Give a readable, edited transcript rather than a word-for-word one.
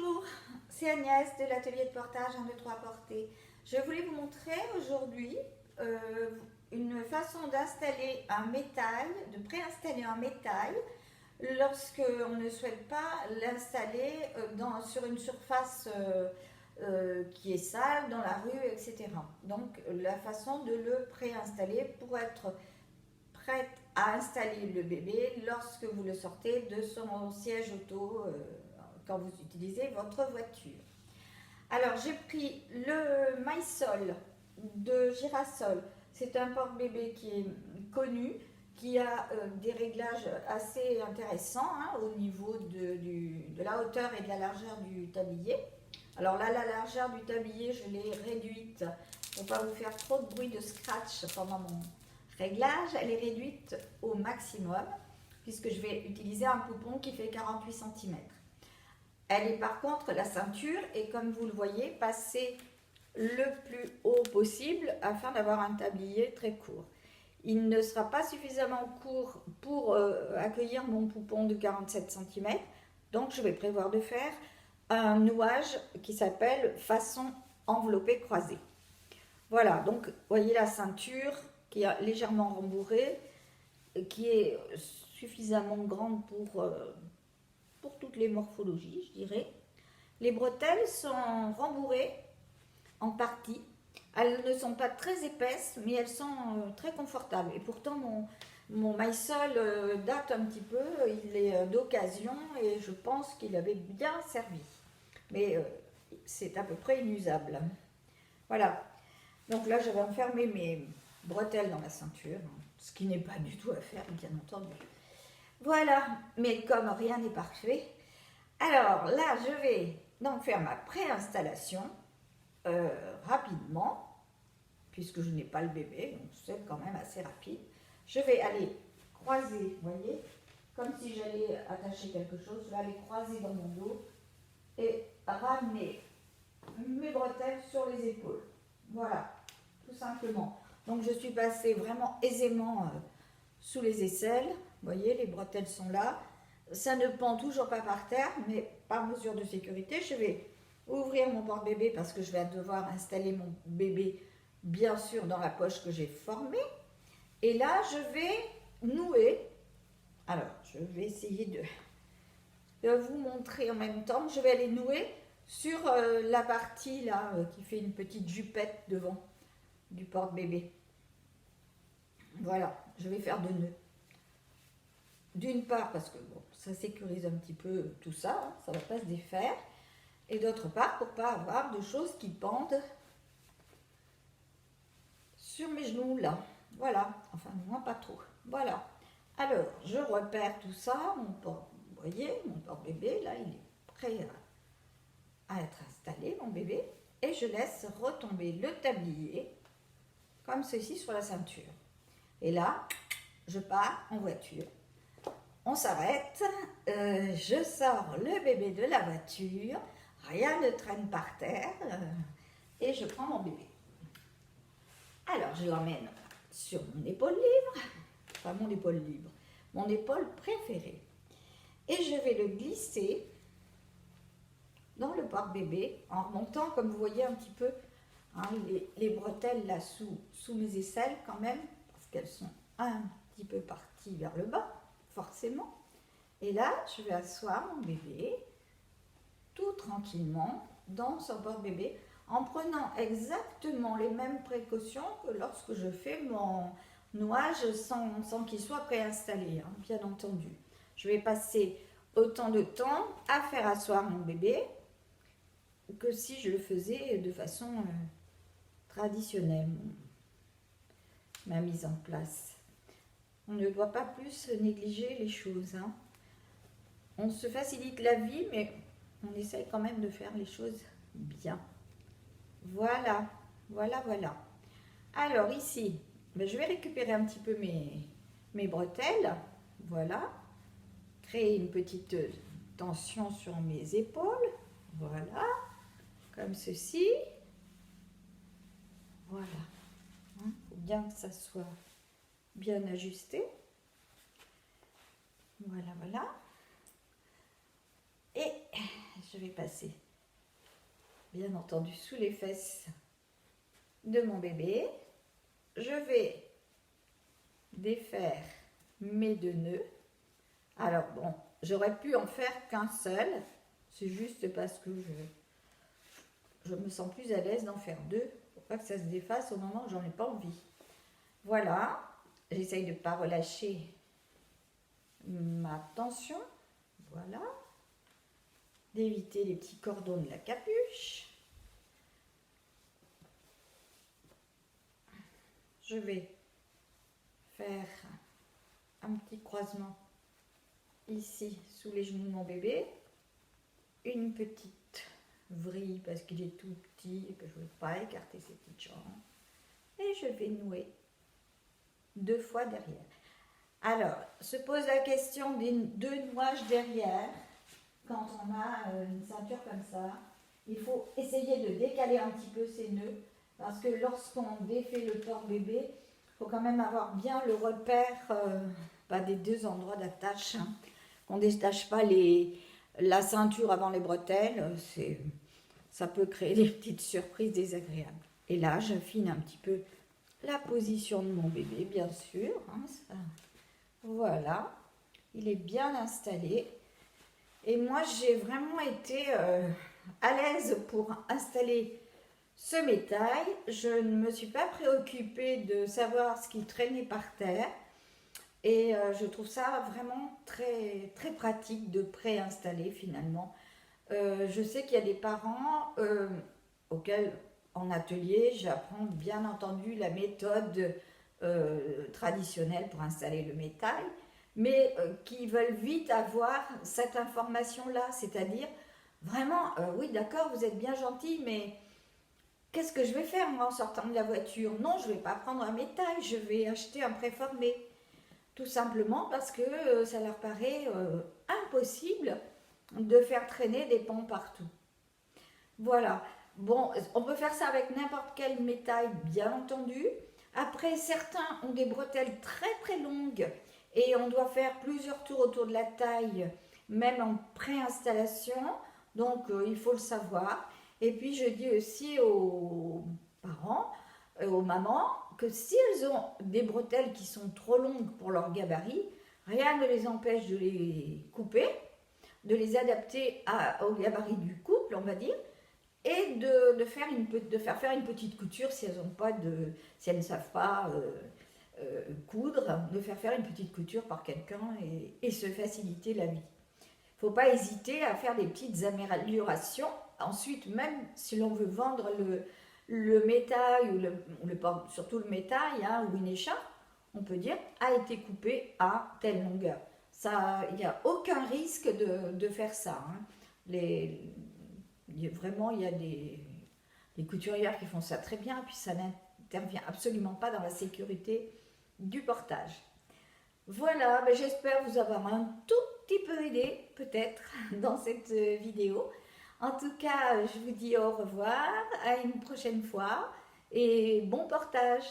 Bonjour, c'est Agnès de l'atelier de portage 1, 2, 3 portée. Je voulais vous montrer aujourd'hui une façon d'installer un métal, de préinstaller un métal lorsque on ne souhaite pas l'installer sur une surface qui est sale, dans la rue, etc. Donc la façon de le préinstaller pour être prête à installer le bébé lorsque vous le sortez de son siège auto quand vous utilisez votre voiture. Alors j'ai pris le MySol de Girasol. C'est un porte-bébé qui est connu, qui a des réglages assez intéressants au niveau de la hauteur et de la largeur du tablier. Alors là, la largeur du tablier, je l'ai réduite pour ne pas vous faire trop de bruit de scratch pendant mon réglage. Elle est réduite au maximum puisque je vais utiliser un poupon qui fait 48 cm. Elle est par contre, la ceinture est, comme vous le voyez, passée le plus haut possible afin d'avoir un tablier très court. Il ne sera pas suffisamment court pour accueillir mon poupon de 47 cm, donc je vais prévoir de faire un nouage qui s'appelle façon enveloppée croisée. Voilà, donc vous voyez la ceinture qui est légèrement rembourrée, qui est suffisamment grande pour toutes les morphologies, je dirais. Les bretelles sont rembourrées en partie. Elles ne sont pas très épaisses, mais elles sont très confortables. Et pourtant, mon MySol date un petit peu, il est d'occasion et je pense qu'il avait bien servi. Mais c'est à peu près inusable. Voilà. Donc là, je vais enfermer mes bretelles dans la ceinture, ce qui n'est pas du tout à faire, bien entendu. Voilà, mais comme rien n'est parfait, alors là, je vais donc faire ma préinstallation rapidement, puisque je n'ai pas le bébé, donc c'est quand même assez rapide. Je vais aller croiser, vous voyez, comme si j'allais attacher quelque chose, je vais aller croiser dans mon dos et ramener mes bretelles sur les épaules. Voilà, tout simplement. Donc je suis passée vraiment aisément sous les aisselles. Vous voyez, les bretelles sont là. Ça ne pend toujours pas par terre, mais par mesure de sécurité, je vais ouvrir mon porte-bébé parce que je vais devoir installer mon bébé, bien sûr, dans la poche que j'ai formée. Et là, je vais nouer. Alors, je vais essayer de vous montrer en même temps. Je vais aller nouer sur la partie là qui fait une petite jupette devant du porte-bébé. Voilà, je vais faire 2 nœuds. D'une part parce que bon, ça sécurise un petit peu tout ça, ça ne va pas se défaire. Et d'autre part pour ne pas avoir de choses qui pendent sur mes genoux là. Voilà, enfin moins pas trop. Voilà. Alors, je repère tout ça, vous voyez, mon porte-bébé, là, il est prêt à être installé, mon bébé. Et je laisse retomber le tablier, comme ceci, sur la ceinture. Et là, je pars en voiture. On s'arrête, je sors le bébé de la voiture, rien ne traîne par terre, et je prends mon bébé. Alors, je l'emmène sur mon épaule libre, enfin mon épaule libre, mon épaule préférée. Et je vais le glisser dans le porte-bébé en remontant, comme vous voyez un petit peu, les bretelles là sous mes aisselles quand même, parce qu'elles sont un petit peu parties vers le bas, forcément. Et là, je vais asseoir mon bébé tout tranquillement dans son porte-bébé en prenant exactement les mêmes précautions que lorsque je fais mon nouage sans qu'il soit préinstallé, bien entendu. Je vais passer autant de temps à faire asseoir mon bébé que si je le faisais de façon traditionnelle, ma mise en place. On ne doit pas plus négliger les choses. On se facilite la vie, mais on essaye quand même de faire les choses bien. Voilà, voilà, voilà. Alors ici, je vais récupérer un petit peu mes bretelles. Voilà. Créer une petite tension sur mes épaules. Voilà. Comme ceci. Voilà. Il faut bien que ça soit bien ajusté. Voilà, voilà. Et je vais passer, bien entendu, sous les fesses de mon bébé. Je vais défaire mes 2 nœuds. Alors bon, j'aurais pu en faire qu'un seul, c'est juste parce que je me sens plus à l'aise d'en faire 2, pour pas que ça se défasse au moment où j'en ai pas envie. Voilà, j'essaye de ne pas relâcher ma tension, voilà, d'éviter les petits cordons de la capuche. Je vais faire un petit croisement ici sous les genoux de mon bébé, une petite vrille parce qu'il est tout petit et que je ne veux pas écarter ses petites jambes, et je vais nouer 2 fois derrière. Alors, se pose la question des 2 nouages derrière. Quand on a une ceinture comme ça, il faut essayer de décaler un petit peu ces nœuds, parce que lorsqu'on défait le porte-bébé, il faut quand même avoir bien le repère des 2 endroits d'attache, hein. Qu'on ne détache pas la ceinture avant les bretelles, ça peut créer des petites surprises désagréables. Et là, j'affine un petit peu la position de mon bébé, bien sûr, hein, ça. Voilà, il est bien installé. Et moi, j'ai vraiment été à l'aise pour installer ce métal. Je ne me suis pas préoccupée de savoir ce qui traînait par terre. Et je trouve ça vraiment très, très pratique de préinstaller finalement. Je sais qu'il y a des parents auxquels en atelier, j'apprends bien entendu la méthode traditionnelle pour installer le métal, mais qui veulent vite avoir cette information-là, c'est-à-dire vraiment, oui d'accord, vous êtes bien gentil, mais qu'est-ce que je vais faire moi en sortant de la voiture? Non, je ne vais pas prendre un métal, je vais acheter un préformé. Tout simplement parce que ça leur paraît impossible de faire traîner des ponts partout. Voilà. Bon, on peut faire ça avec n'importe quel métal, bien entendu. Après, certains ont des bretelles très très longues et on doit faire plusieurs tours autour de la taille, même en préinstallation. Donc, il faut le savoir. Et puis, je dis aussi aux parents, aux mamans, que si elles ont des bretelles qui sont trop longues pour leur gabarit, rien ne les empêche de les couper, de les adapter au gabarit du couple, on va dire, et de faire faire une petite couture si elles ne savent pas coudre, de faire une petite couture par quelqu'un et se faciliter la vie. Il ne faut pas hésiter à faire des petites améliorations. Ensuite, même si l'on veut vendre le métal, surtout le métal, hein, ou une écharpe, on peut dire a été coupé à telle longueur. Il n'y a aucun risque de faire ça. Hein. Vraiment, il y a des couturières qui font ça très bien, puis ça n'intervient absolument pas dans la sécurité du portage. Voilà, j'espère vous avoir un tout petit peu aidé, peut-être, dans cette vidéo. En tout cas, je vous dis au revoir, à une prochaine fois et bon portage.